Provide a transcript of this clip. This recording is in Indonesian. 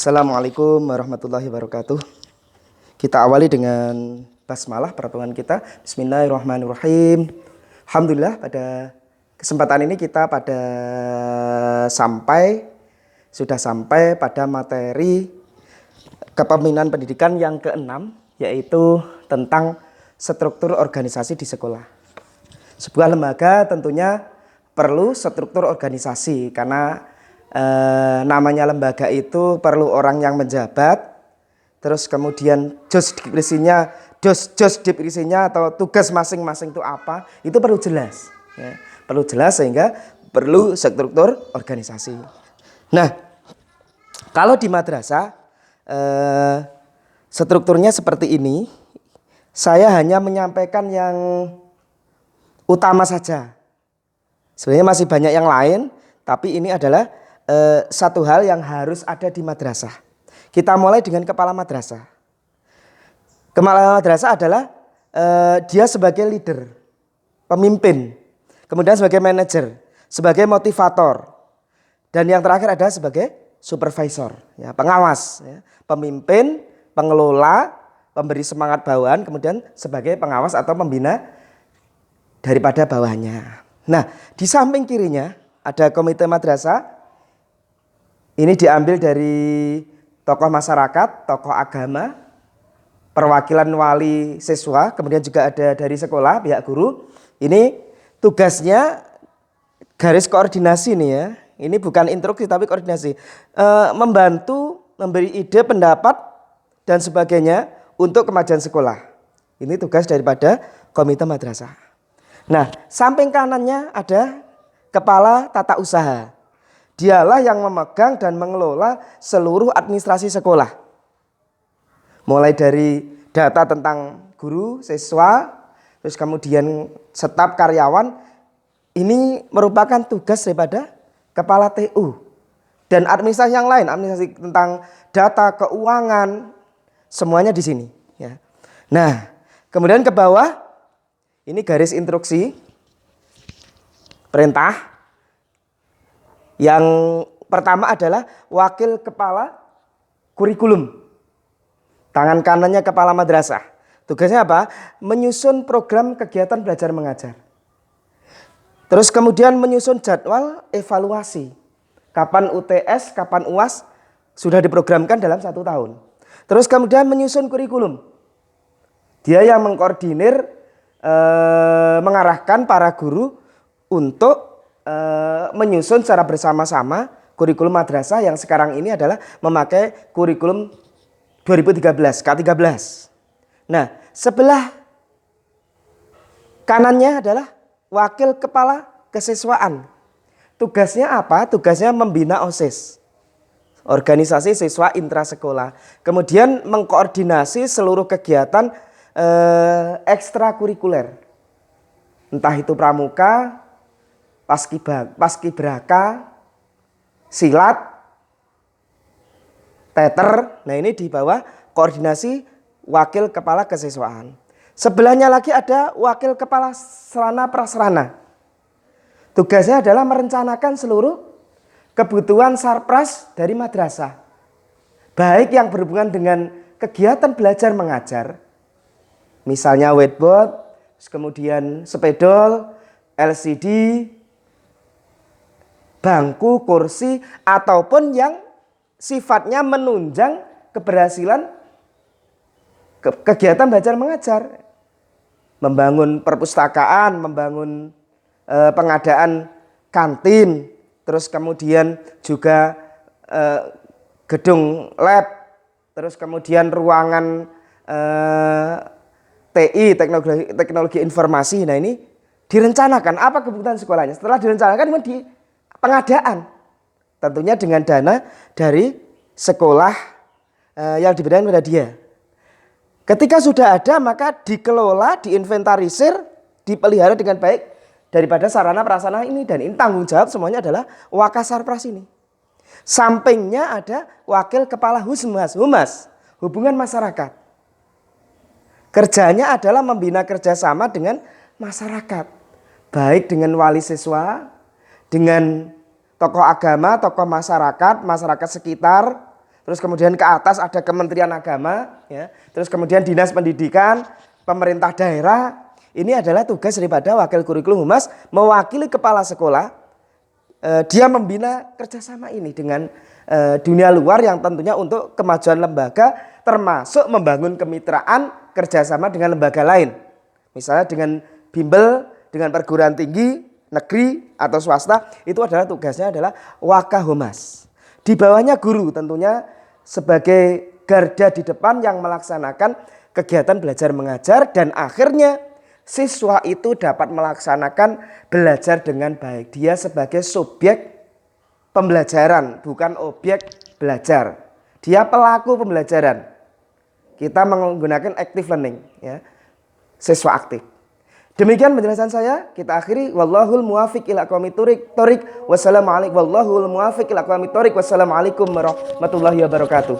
Assalamualaikum warahmatullahi wabarakatuh. Kita awali dengan basmalah pertemuan kita. Bismillahirrahmanirrahim. Alhamdulillah pada kesempatan ini kita sudah sampai pada materi kepemimpinan pendidikan yang keenam, yaitu tentang struktur organisasi di sekolah. Sebuah lembaga tentunya perlu struktur organisasi karena namanya lembaga itu perlu orang yang menjabat, terus kemudian jos divisinya atau tugas masing-masing itu apa, itu perlu jelas, ya. Perlu jelas sehingga perlu struktur organisasi. Nah, kalau di madrasah strukturnya seperti ini. Saya hanya menyampaikan yang utama saja. Sebenarnya masih banyak yang lain, tapi ini adalah satu hal yang harus ada di madrasah. Kita mulai dengan kepala madrasah. Kepala madrasah adalah dia sebagai leader, pemimpin, kemudian sebagai manajer, sebagai motivator, dan yang terakhir adalah sebagai supervisor, ya, pengawas, ya, pemimpin, pengelola, pemberi semangat bawahan, kemudian sebagai pengawas atau pembina daripada bawahnya. Nah, di samping kirinya ada komite madrasah. Ini diambil dari tokoh masyarakat, tokoh agama, perwakilan wali siswa, kemudian juga ada dari sekolah, pihak guru. Ini tugasnya garis koordinasi nih ya. Ini bukan instruksi tapi koordinasi. Membantu, memberi ide, pendapat, dan sebagainya untuk kemajuan sekolah. Ini tugas daripada komite madrasah. Nah, samping kanannya ada kepala tata usaha. Dialah yang memegang dan mengelola seluruh administrasi sekolah. Mulai dari data tentang guru, siswa, terus kemudian staf karyawan. Ini merupakan tugas daripada kepala TU. Dan administrasi yang lain, administrasi tentang data, keuangan, semuanya di sini. Ya. Nah, kemudian ke bawah, ini garis instruksi, perintah. Yang pertama adalah wakil kepala kurikulum. Tangan kanannya kepala madrasah. Tugasnya apa? Menyusun program kegiatan belajar mengajar. Terus kemudian menyusun jadwal evaluasi. Kapan UTS, kapan UAS sudah diprogramkan dalam 1 tahun. Terus kemudian menyusun kurikulum. Dia yang mengkoordinir, mengarahkan para guru untuk menyusun secara bersama-sama kurikulum madrasah yang sekarang ini adalah memakai kurikulum 2013, K13. Nah, sebelah kanannya adalah wakil kepala kesiswaan. Tugasnya apa? Tugasnya membina OSIS, organisasi siswa intrasekolah. Kemudian mengkoordinasi seluruh kegiatan ekstrakurikuler. Entah itu pramuka, paskibraka, silat, teater. Nah, ini di bawah koordinasi wakil kepala kesiswaan. Sebelahnya lagi ada wakil kepala sarana prasarana. Tugasnya adalah merencanakan seluruh kebutuhan sarpras dari madrasah. Baik yang berhubungan dengan kegiatan belajar mengajar. Misalnya whiteboard, kemudian spedol, LCD, bangku, kursi, ataupun yang sifatnya menunjang keberhasilan kegiatan belajar mengajar. Membangun perpustakaan, membangun pengadaan kantin, terus kemudian juga gedung lab, terus kemudian ruangan TI, teknologi informasi. Nah, ini direncanakan apa kebutuhan sekolahnya. Setelah direncanakan ini di pengadaan, tentunya dengan dana dari sekolah yang diberikan kepada dia. Ketika sudah ada, maka dikelola, diinventarisir, dipelihara dengan baik daripada sarana prasarana ini. Dan ini tanggung jawab semuanya adalah Wakasarpras ini. Sampingnya ada wakil kepala humas, hubungan masyarakat. Kerjanya adalah membina kerjasama dengan masyarakat, baik dengan wali siswa, dengan tokoh agama, tokoh masyarakat, masyarakat sekitar, terus kemudian ke atas ada Kementerian Agama, ya, terus kemudian Dinas Pendidikan, pemerintah daerah. Ini adalah tugas daripada Wakil Kurikulum Humas mewakili kepala sekolah. Dia membina kerjasama ini dengan dunia luar yang tentunya untuk kemajuan lembaga, termasuk membangun kemitraan kerjasama dengan lembaga lain. Misalnya dengan bimbel, dengan perguruan tinggi, negeri atau swasta, itu adalah tugasnya adalah Wakahumas. Di bawahnya guru tentunya sebagai garda di depan yang melaksanakan kegiatan belajar mengajar, dan akhirnya siswa itu dapat melaksanakan belajar dengan baik. Dia sebagai subjek pembelajaran, bukan objek belajar. Dia pelaku pembelajaran. Kita menggunakan active learning, ya. Siswa aktif. Demikian penjelasan saya. Kita akhiri. Wallahul muwafiq ila aqwamit thoriq. Wassalamualaikum warahmatullahi wabarakatuh.